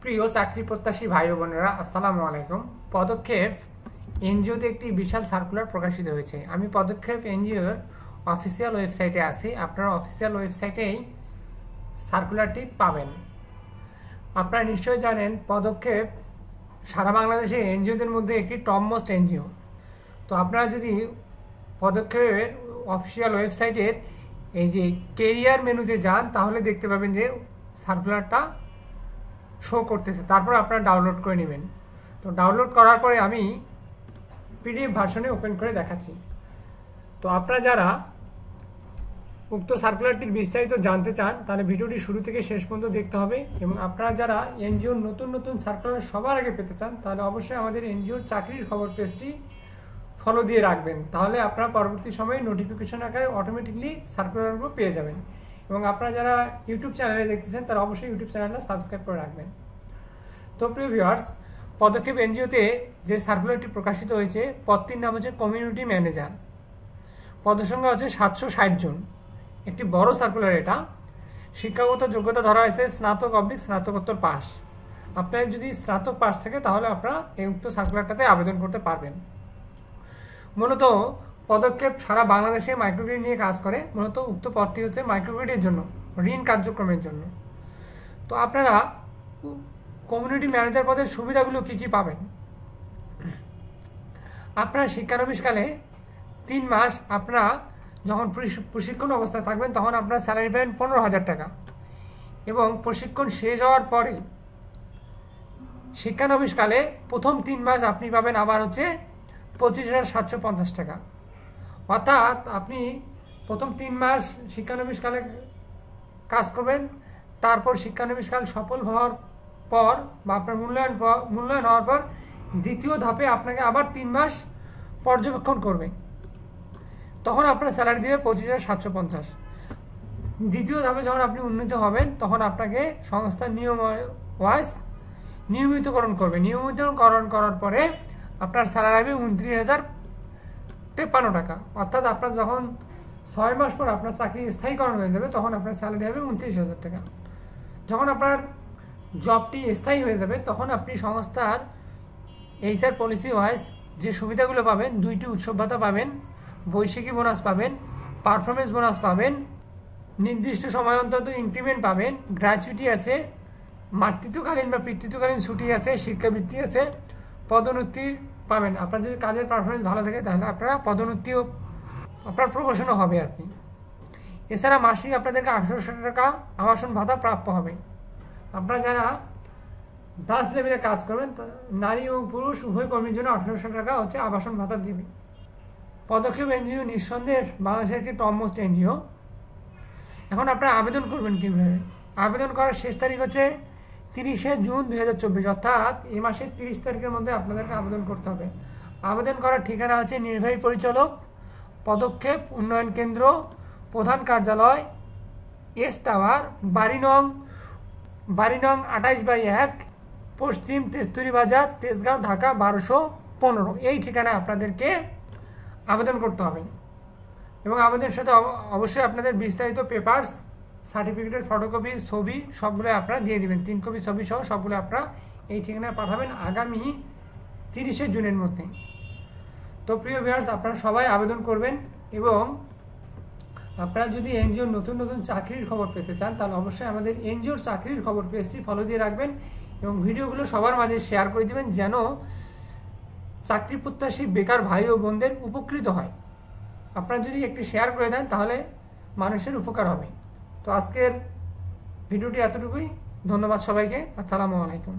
প্রিয় চাকরি প্রত্যাশী ভাই ও বোনেরা, আসসালামু আলাইকুম। পদক্ষেপ এনজিওতে একটি বিশাল সার্কুলার প্রকাশিত হয়েছে। আমি পদক্ষেপ এনজিওর অফিসিয়াল ওয়েবসাইটে আছি। আপনারা অফিসিয়াল ওয়েবসাইটেই সার্কুলারটি পাবেন। আপনারা নিশ্চয়ই জানেন পদক্ষেপ সারা বাংলাদেশে এনজিওদের মধ্যে একটি টপ মোস্ট এনজিও। তো আপনারা যদি পদক্ষেপের অফিসিয়াল ওয়েবসাইটের এই যে কেরিয়ার মেনুতে যান, তাহলে দেখতে পাবেন যে সার্কুলারটা শো করতেছে। তারপর আপনারা ডাউনলোড করে নেবেন। তো ডাউনলোড করার পরে আমি পিডিএফ ভার্সনে ওপেন করে দেখাচ্ছি। তো আপনারা যারা উক্ত সার্কুলারটির বিস্তারিত জানতে চান, তাহলে ভিডিওটি শুরু থেকে শেষ পর্যন্ত দেখতে হবে। এবং আপনারা যারা এনজিওর নতুন নতুন সার্কুলার সবার আগে পেতে চান, তাহলে অবশ্যই আমাদের এনজিওর চাকরির খবর পেজটি ফলো দিয়ে রাখবেন। তাহলে আপনারা পরবর্তী সময়ে নোটিফিকেশন আকারে অটোমেটিকলি সার্কুলারগুলো পেয়ে যাবেন। এবং আপনারা যারা ইউটিউব চ্যানেলে দেখতেছেন, তারা অবশ্যই ইউটিউব চ্যানেলটা সাবস্ক্রাইব করে রাখবেন। তো প্রিয় ভিউয়ার্স, পদক্ষেপ এনজিওতে যে সার্কুলারটি প্রকাশিত হয়েছে, পদটির নাম হচ্ছে কমিউনিটি ম্যানেজার। পদসংখ্যা হচ্ছে 760 জন। একটি বড় সার্কুলার এটা। শিক্ষাগত যোগ্যতা ধরা হয়েছে স্নাতকোত্তর পাস। আপনার যদি স্নাতক পাস থাকে, তাহলে আপনারা এই উক্ত সার্কুলারটাতে আবেদন করতে পারবেন। মূলত পদক্ষেপ সারা বাংলাদেশে মাইক্রোক্রেডিট নিয়ে কাজ করে। মূলত উক্ত পদটি হচ্ছে মাইক্রোক্রেডিটের জন্য, ঋণ কার্যক্রমের জন্য। তো আপনারা কমিউনিটি ম্যানেজার পদের সুবিধাগুলো কি কি পাবেন? আপনারা শিক্ষানবিশকালে 3 মাস আপনারা যখন প্রশিক্ষণ অবস্থায় থাকবেন, তখন আপনারা স্যালারি পাবেন 15,000 টাকা। এবং প্রশিক্ষণ শেষ হওয়ার পরে শিক্ষানবিশকালে প্রথম 3 মাস আপনি পাবেন আবার হচ্ছে 25,750 টাকা। অর্থাৎ আপনি প্রথম 3 মাস শিক্ষানবিশকালে কাজ করবেন, তারপর শিক্ষানবিশকাল সফল হওয়ার পর বা আপনার মূল্যায়ন হওয়ার পর দ্বিতীয় ধাপে আপনাকে আবার 3 মাস পর্যবেক্ষণ করবে। তখন আপনার স্যালারি দেবে 25,750। দ্বিতীয় ধাপে যখন আপনি উন্নীত হবেন, তখন আপনাকে সংস্থার নিয়ম ওয়াইজ নিয়মিতকরণ করবে। নিয়মিতকরণ করার পরে আপনার স্যালারি হবে 29,053 টাকা। অর্থাৎ আপনার যখন 6 মাস পর আপনার চাকরি স্থায়ীকরণ হয়ে যাবে, তখন আপনার স্যালারি হবে 29,000 টাকা। যখন আপনার জবটি স্থায়ী হয়ে যাবে, তখন আপনি সংস্থার এইচআর পলিসি ওয়াইজ যে সুবিধাগুলো পাবেন, 2টি উৎসব ভাতা পাবেন, বৈশাখী বোনাস পাবেন, পারফরমেন্স বোনাস পাবেন, নির্দিষ্ট সময় অন্তত ইনক্রিমেন্ট পাবেন, গ্র্যাচুইটি আছে, মাতৃত্বকালীন বা পিতৃত্বকালীন ছুটি আছে, শিক্ষাবৃত্তি আছে, পদোন্নতি পাবেন। আপনার যদি কাজের পারফরমেন্স ভালো থাকে, তাহলে আপনারা পদোন্নতিও আপনার প্রমোশনও হবে আর কি। এছাড়া মাসিক আপনাদেরকে 1800 টাকা আবাসন ভাতা প্রাপ্য হবে। আপনারা যারা ব্রাঞ্চ লেভেলে কাজ করবেন, নারী এবং পুরুষ উভয় কর্মীর জন্য 1800 টাকা হচ্ছে আবাসন ভাতা দিবে। পদক্ষেপ এনজিও নিঃসন্দেহে বাংলাদেশের একটি টপ মোস্ট এনজিও। এখন আপনারা আবেদন করবেন কীভাবে? আবেদন করার শেষ তারিখ হচ্ছে 30শে জুন 2024। অর্থাৎ এই মাসের 30 তারিখের মধ্যে আপনাদেরকে আবেদন করতে হবে। আবেদন করার ঠিকানা হচ্ছে নির্বাহী পরিচালক, পদক্ষেপ উন্নয়ন কেন্দ্র, প্রধান কার্যালয়, এস টাওয়ার, বাড়ি নং 28/1, পশ্চিম তেস্তুরি বাজার, তেজগাঁও, ঢাকা 1215। এই ঠিকানায় আপনাদেরকে আবেদন করতে হবে। এবং আবেদনের সাথে অবশ্যই আপনাদের বিস্তারিত পেপারস, সার্টিফিকেটের ফটোকপি, ছবি সবগুলো আপনারা দিয়ে দিবেন। 3 কপি ছবি সহ সবগুলো আপনারা এই ঠিকানায় পাঠাবেন আগামী 30শে জুনের মধ্যে। তো প্রিয় ভিউয়ার্স, আপনারা সবাই আবেদন করবেন। এবং আপনারা যদি এনজিওর নতুন নতুন চাকরির খবর পেতে চান, তাহলে অবশ্যই আমাদের এনজিওর চাকরির খবর পেজটি ফলো দিয়ে রাখবেন এবং ভিডিওগুলো সবার মাঝে শেয়ার করে দেবেন, যেন চাকরি প্রত্যাশী বেকার ভাই ও বোনদের উপকৃত হয়। আপনারা যদি একটি শেয়ার করে দেন, তাহলে মানুষের উপকার হবে। তো আজকের ভিডিওটি এতটুকুই। ধন্যবাদ সবাইকে। আসসালামু আলাইকুম।